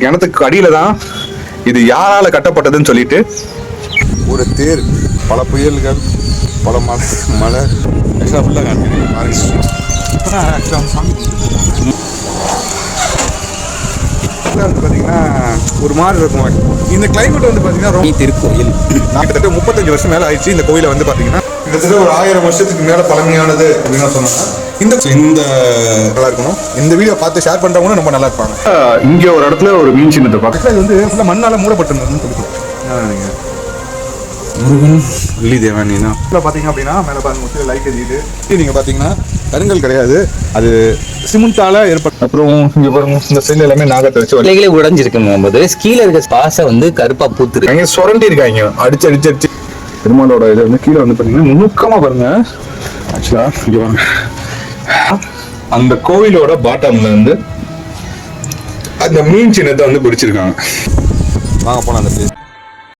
கிணத்துக்கு அடியில தான் இது யாரால கட்டப்பட்டதுன்னு சொல்லிட்டு ஒரு தேர், பல புயல்கள், பல மழை ஃபுல்லாக வந்து பார்த்தீங்கன்னா ஒரு மாதிரி இருக்கும். இந்த கிளைமேட் வந்து பார்த்தீங்கன்னா திருக்கோயில் கிட்டத்தட்ட 35 வருஷம் மேலே ஆயிடுச்சு. இந்த கோயிலை வந்து பார்த்தீங்கன்னா கிட்டத்தட்ட ஒரு 1000 வருஷத்துக்கு மேலே பழமையானது அப்படின்னு சொன்னாங்க. இந்த நல்லா இருக்கணும். இந்த வீடியோ பார்த்து ஷேர் பண்ணுறவங்களும் ரொம்ப நல்லா இருப்பாங்க. இங்க ஒரு இடத்துல ஒரு மீன் சின்னத்தை பார்க்க இது வந்து ஃபுல்லாக மண்ணால் மூடப்பட்டிருந்ததுன்னு சொல்லிக்கலாம். முருகன் வள்ளி தேவானினா பார்த்தீங்க அப்படின்னா மேலே பாருங்க லைட் எரியுது. நீங்கள் பார்த்தீங்கன்னா கருங்கல் கிடையாது, அது சிமெண்டால ஏற்பட்ட. அப்புறம் இங்க பாருங்க இந்த சைடுல எல்லாமே நாகத்தை வச்சு இலைகளே உடைஞ்சிருக்கும் போது கீழே இருக்க பாசை வந்து கருப்பா பூத்துருக்கு. அங்கே சுரண்டி இருக்காங்க அடிச்சு அடிச்சு அடிச்சு. பெருமாளோட இது வந்து கீழே வந்து பாத்தீங்கன்னா நுணுக்கமா பாருங்க. ஆக்சுவலா இங்க பாருங்க அந்த கோவிலோட பாட்டம்ல இருந்து அந்த மீன் சின்னத்தை வந்து பிடிச்சிருக்காங்க. வாங்க போலாம் அந்த பிளேஸ்.